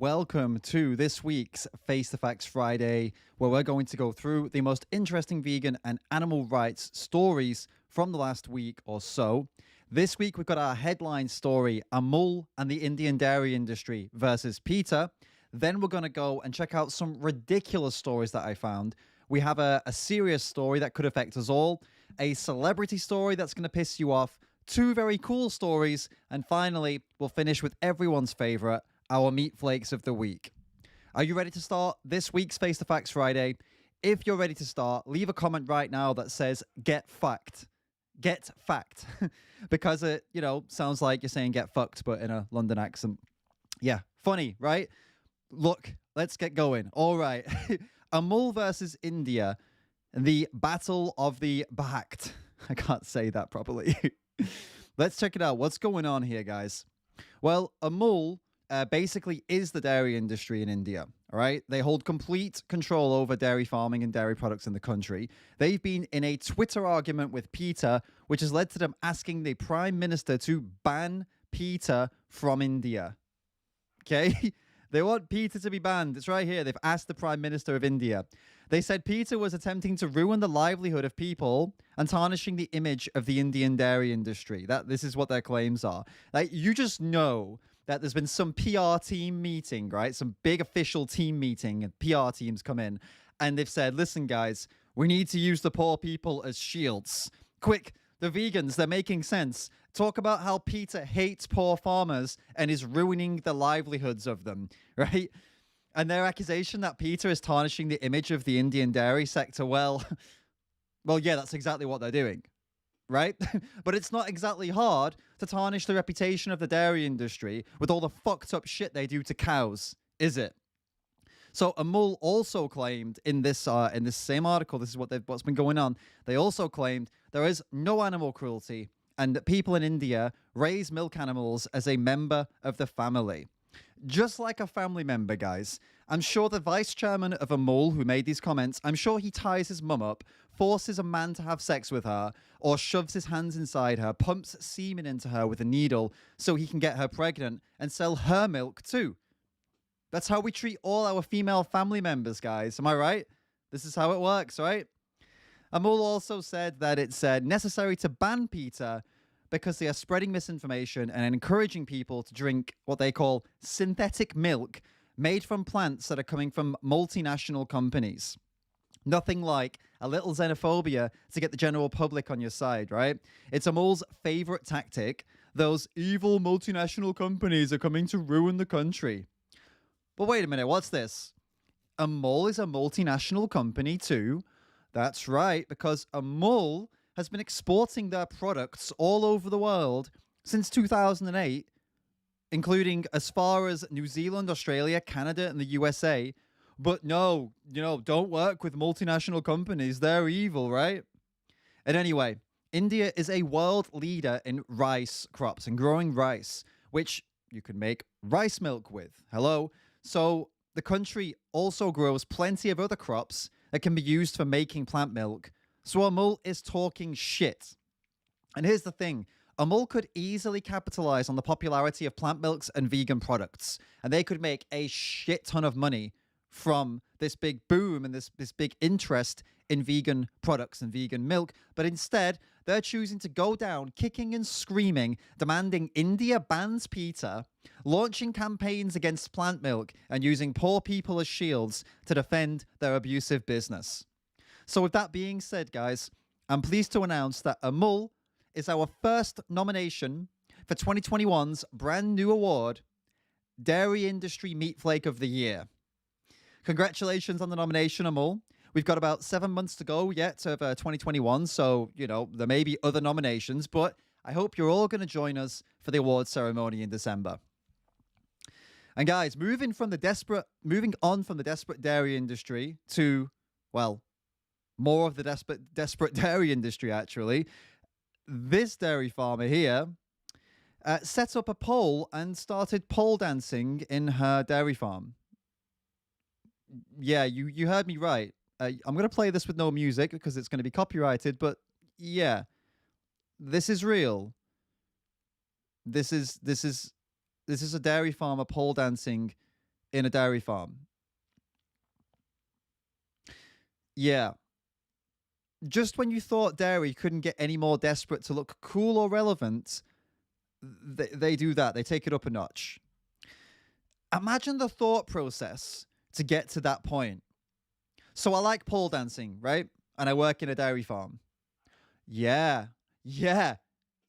Welcome to this week's Face the Facts Friday, where we're going to go through the most interesting vegan and animal rights stories from the last week or so. This week, we've got our headline story, Amul and the Indian dairy industry versus PETA. Then we're going to go and check out some ridiculous stories that I found. We have a serious story that could affect us all, a celebrity story that's going to piss you off, two very cool stories, and finally, we'll finish with everyone's favorite, our meat flakes of the week. Are you ready to start this week's Face the Facts Friday? If you're ready to start, leave a comment right now that says get fact. Get fact. Because it, sounds like you're saying get fucked, but in a London accent. Yeah, funny, right? Look, let's get going. All right. Amul versus India, the battle of the Bhakt. I can't say that properly. Let's check it out. What's going on here, guys? Well, Amul basically is the dairy industry in India, all right? They hold complete control over dairy farming and dairy products in the country. They've been in a Twitter argument with PETA, which has led to them asking the Prime Minister to ban PETA from India. Okay? They want PETA to be banned. It's right here. They've asked the Prime Minister of India. They said PETA was attempting to ruin the livelihood of people and tarnishing the image of the Indian dairy industry. This is what their claims are. Like, you just know that there's been some PR team meeting, right? Some big official team meeting, and PR teams come in, and they've said, listen, guys, we need to use the poor people as shields. Quick, the vegans, they're making sense. Talk about how PETA hates poor farmers and is ruining the livelihoods of them, right? And their accusation that PETA is tarnishing the image of the Indian dairy sector, well, yeah, that's exactly what they're doing, right? But it's not exactly hard to tarnish the reputation of the dairy industry with all the fucked up shit they do to cows, is it? So Amul also claimed in this same article, this is what's been going on. They also claimed there is no animal cruelty and that people in India raise milk animals as a member of the family. Just like a family member, guys. I'm sure the vice chairman of Amul who made these comments, I'm sure he ties his mum up, forces a man to have sex with her, or shoves his hands inside her, pumps semen into her with a needle so he can get her pregnant and sell her milk too. That's how we treat all our female family members, guys. Am I right? This is how it works, right? Amul also said that it's necessary to ban PETA because they are spreading misinformation and encouraging people to drink what they call synthetic milk made from plants that are coming from multinational companies. Nothing like a little xenophobia to get the general public on your side, right? It's Amul's favorite tactic. Those evil multinational companies are coming to ruin the country. But wait a minute, what's this? Amul is a multinational company too. That's right, because Amul has been exporting their products all over the world since 2008, including as far as New Zealand, Australia, Canada, and the USA. But no, don't work with multinational companies. They're evil, right? And anyway, India is a world leader in rice crops and growing rice, which you can make rice milk with. Hello? So the country also grows plenty of other crops that can be used for making plant milk. So Amul is talking shit. And here's the thing. Amul could easily capitalize on the popularity of plant milks and vegan products. And they could make a shit ton of money from this big boom and this big interest in vegan products and vegan milk. But instead, they're choosing to go down kicking and screaming, demanding India bans PETA, launching campaigns against plant milk, and using poor people as shields to defend their abusive business. So with that being said, guys, I'm pleased to announce that Amul is our first nomination for 2021's brand new award, Dairy Industry Meat Flake of the Year. Congratulations on the nomination, Amul. We've got about 7 months to go yet of 2021, so, there may be other nominations, but I hope you're all going to join us for the awards ceremony in December. And guys, moving on from the desperate dairy industry to, well, more of the desperate dairy industry, actually. This dairy farmer here set up a pole and started pole dancing in her dairy farm. Yeah, you heard me right. I'm going to play this with no music because it's going to be copyrighted, but yeah, this is real. This is a dairy farmer pole dancing in a dairy farm. Yeah. Just when you thought dairy couldn't get any more desperate to look cool or relevant, they do that. They take it up a notch. Imagine the thought process to get to that point. So I like pole dancing, right? And I work in a dairy farm. Yeah. Yeah.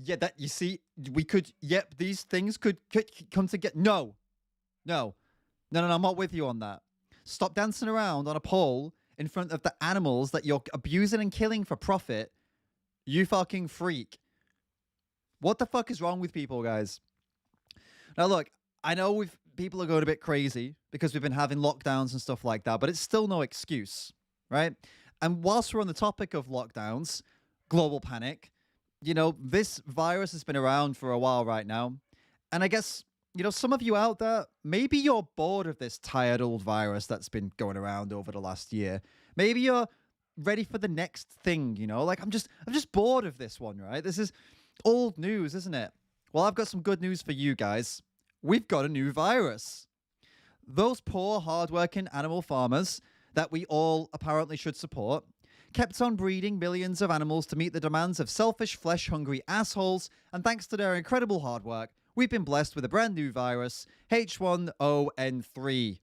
Yeah, that you see, we could, yep, these things could come together. No, no, no, I'm not with you on that. Stop dancing around on a pole in front of the animals that you're abusing and killing for profit. You fucking freak. What the fuck is wrong with people, guys? Now, look, I know people are going a bit crazy because we've been having lockdowns and stuff like that, but it's still no excuse, right? And whilst we're on the topic of lockdowns, global panic, this virus has been around for a while right now. And I guess, some of you out there, maybe you're bored of this tired old virus that's been going around over the last year. Maybe you're ready for the next thing, like I'm just bored of this one, right? This is old news, isn't it? Well, I've got some good news for you guys. We've got a new virus. Those poor, hardworking animal farmers that we all apparently should support kept on breeding millions of animals to meet the demands of selfish, flesh-hungry assholes, and thanks to their incredible hard work, we've been blessed with a brand new virus, H1N3.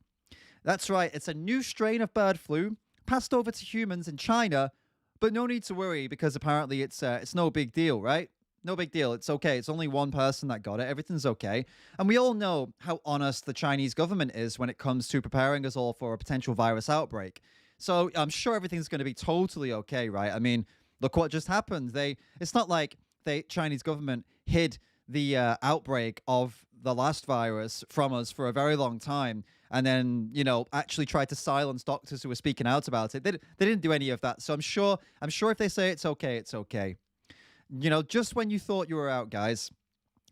That's right, it's a new strain of bird flu, passed over to humans in China, but no need to worry because apparently it's no big deal, right? No big deal. It's okay. It's only one person that got it. Everything's okay. And we all know how honest the Chinese government is when it comes to preparing us all for a potential virus outbreak. So I'm sure everything's going to be totally okay, right? I mean, look what just happened. It's not like the Chinese government hid the outbreak of the last virus from us for a very long time and then, actually tried to silence doctors who were speaking out about it. They didn't do any of that. So I'm sure if they say it's okay, it's okay. Just when you thought you were out, guys,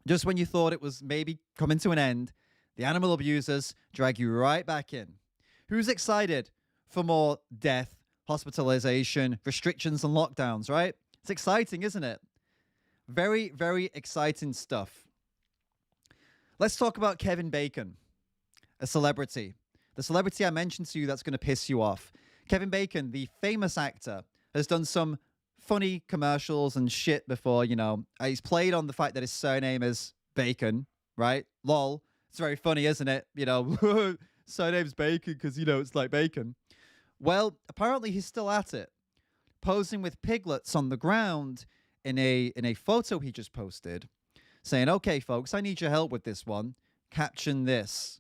just when you thought it was maybe coming to an end, the animal abusers drag you right back in. Who's excited for more death, hospitalization, restrictions, and lockdowns, right? It's exciting, isn't it? Very, very exciting stuff. Let's talk about Kevin Bacon, a celebrity. The celebrity I mentioned to you that's going to piss you off. Kevin Bacon, the famous actor, has done some funny commercials and shit before, He's played on the fact that his surname is Bacon, right? Lol. It's very funny, isn't it? Surname's Bacon because, it's like bacon. Well, apparently he's still at it, posing with piglets on the ground in a photo he just posted, saying, okay, folks, I need your help with this one. Caption this.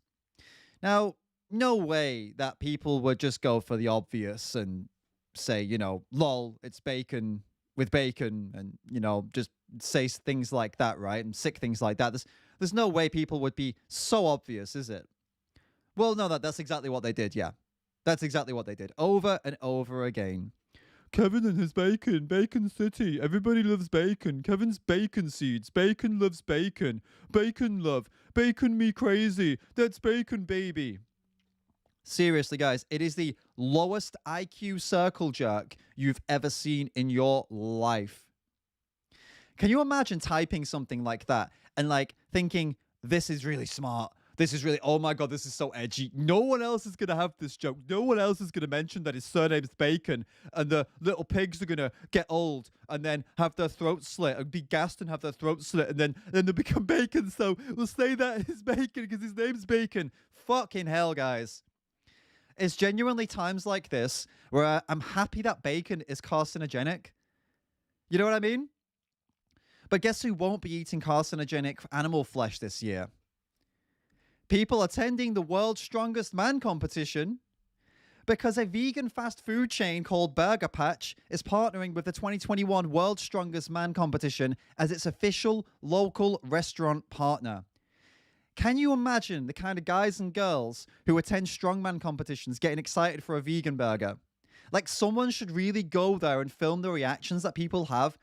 Now, no way that people would just go for the obvious and say, lol, it's bacon with bacon and, just say things like that, right? And sick things like that. There's no way people would be so obvious, is it? Well, no, that's exactly what they did, yeah. That's exactly what they did. Over and over again. Kevin and his bacon. Bacon City. Everybody loves bacon. Kevin's bacon seeds. Bacon loves bacon. Bacon love. Bacon me crazy. That's bacon, baby. Seriously, guys, it is the lowest IQ circle jerk you've ever seen in your life. Can you imagine typing something like that and thinking, this is really smart. This is really, oh my God, this is so edgy. No one else is going to have this joke. No one else is going to mention that his surname's Bacon and the little pigs are going to get old and then have their throats slit and be gassed and have their throats slit and then they become bacon. So we'll say that it's Bacon because his name's Bacon. Fucking hell, guys. It's genuinely times like this where I'm happy that bacon is carcinogenic. You know what I mean? But guess who won't be eating carcinogenic animal flesh this year? People attending the World's Strongest Man competition because a vegan fast food chain called Burger Patch is partnering with the 2021 World's Strongest Man competition as its official local restaurant partner. Can you imagine the kind of guys and girls who attend strongman competitions getting excited for a vegan burger? Someone should really go there and film the reactions that people have.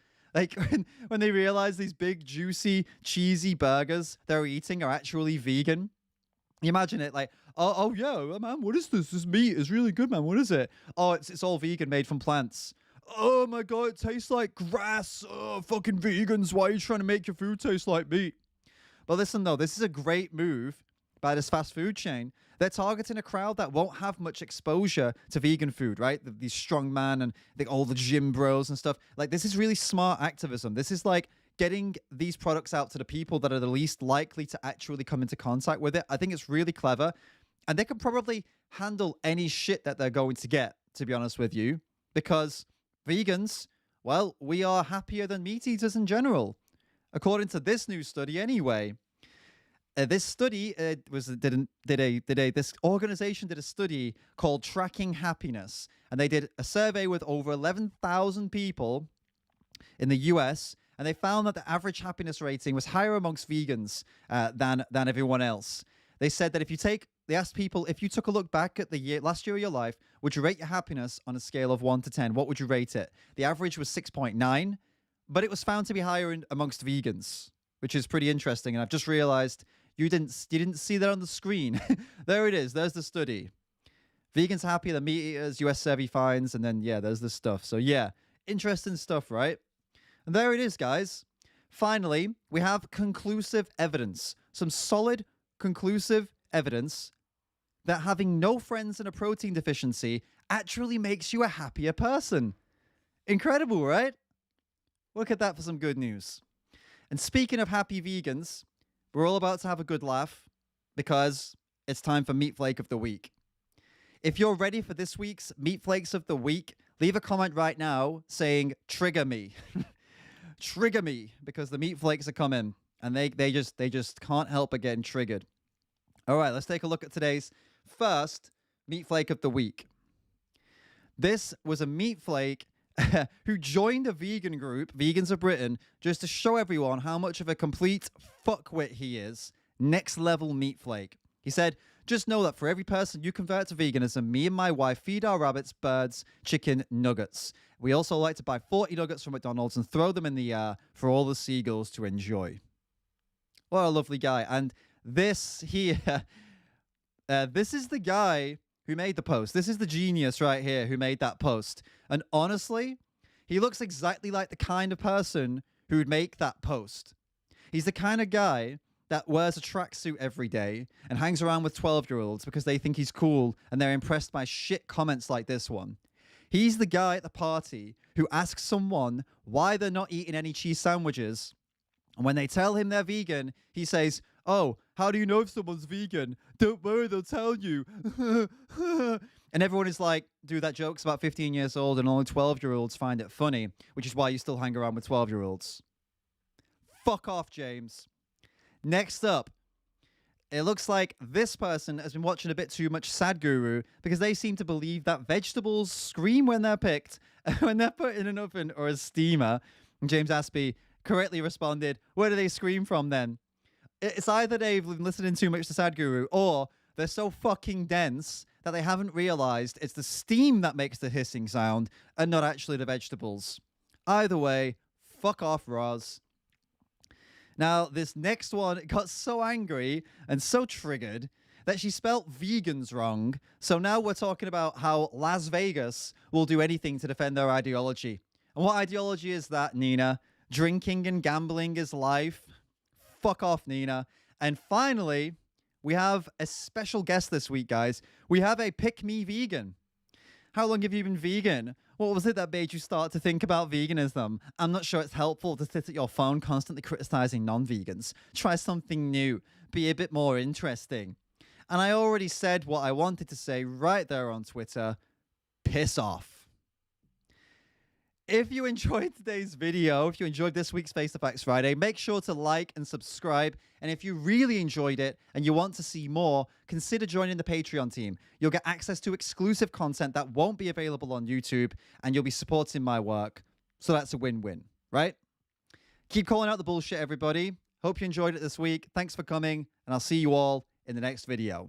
When they realize these big, juicy, cheesy burgers they're eating are actually vegan. You imagine it oh yeah, man, what is this? This meat is really good, man. What is it? Oh, it's all vegan, made from plants. Oh my God, it tastes like grass. Oh, fucking vegans, why are you trying to make your food taste like meat? But listen, though, this is a great move by this fast food chain. They're targeting a crowd that won't have much exposure to vegan food, right? These strong man and all the gym bros and stuff. Like, this is really smart activism. This is like getting these products out to the people that are the least likely to actually come into contact with it. I think it's really clever. And they can probably handle any shit that they're going to get, to be honest with you, because vegans, well, we are happier than meat eaters in general, according to this new study anyway. This study this organization did a study called Tracking Happiness, and they did a survey with over 11,000 people in the US, and they found that the average happiness rating was higher amongst vegans than everyone else. They said that they asked people, if you took a look back at the last year of your life, would you rate your happiness on a scale of 1 to 10? What would you rate it? The average was 6.9, but it was found to be higher amongst vegans, which is pretty interesting. And I've just realized you didn't see that on the screen. There it is. There's the study. Vegans happier than meat eaters, US survey finds, and then, yeah, there's the stuff. So, yeah, interesting stuff, right? And there it is, guys. Finally, we have conclusive evidence. Some solid, conclusive evidence that having no friends and a protein deficiency actually makes you a happier person. Incredible, right? Look at that for some good news. And speaking of happy vegans, we're all about to have a good laugh because it's time for Meat Flake of the Week. If you're ready for this week's Meat Flakes of the Week, leave a comment right now saying, trigger me. Trigger me, because the Meat Flakes are coming and they just can't help but getting triggered. All right, let's take a look at today's first Meat Flake of the Week. This was a meat flake who joined a vegan group, Vegans of Britain, just to show everyone how much of a complete fuckwit he is. Next level meat flake. He said, just know that for every person you convert to veganism, me and my wife feed our rabbits, birds, chicken nuggets. We also like to buy 40 nuggets from McDonald's and throw them in the air for all the seagulls to enjoy. What a lovely guy. And this here, this is the guy who made the post. This is the genius right here who made that post. And honestly, he looks exactly like the kind of person who would make that post. He's the kind of guy that wears a tracksuit every day and hangs around with 12-year-olds because they think he's cool and they're impressed by shit comments like this one. He's the guy at the party who asks someone why they're not eating any cheese sandwiches. And when they tell him they're vegan, he says, oh, how do you know if someone's vegan? Don't worry, they'll tell you. And everyone is like, dude, that joke's about 15 years old and only 12-year-olds find it funny, which is why you still hang around with 12-year-olds. Fuck off, James. Next up, it looks like this person has been watching a bit too much Sadhguru because they seem to believe that vegetables scream when they're picked, when they're put in an oven or a steamer. And James Aspie correctly responded, where do they scream from then? It's either they've been listening too much to Sadhguru or they're so fucking dense that they haven't realized it's the steam that makes the hissing sound and not actually the vegetables. Either way, fuck off, Roz. Now, this next one got so angry and so triggered that she spelt vegans wrong. So now we're talking about how Las Vegas will do anything to defend their ideology. And what ideology is that, Nina? Drinking and gambling is life? Fuck off, Nina. And finally, we have a special guest this week, guys. We have a Pick Me Vegan. How long have you been vegan? What was it that made you start to think about veganism? I'm not sure it's helpful to sit at your phone constantly criticizing non-vegans. Try something new. Be a bit more interesting. And I already said what I wanted to say right there on Twitter. Piss off. If you enjoyed today's video, if you enjoyed this week's Face the Facts Friday, make sure to like and subscribe. And if you really enjoyed it and you want to see more, consider joining the Patreon team. You'll get access to exclusive content that won't be available on YouTube, and you'll be supporting my work. So that's a win-win, right? Keep calling out the bullshit, everybody. Hope you enjoyed it this week. Thanks for coming, and I'll see you all in the next video.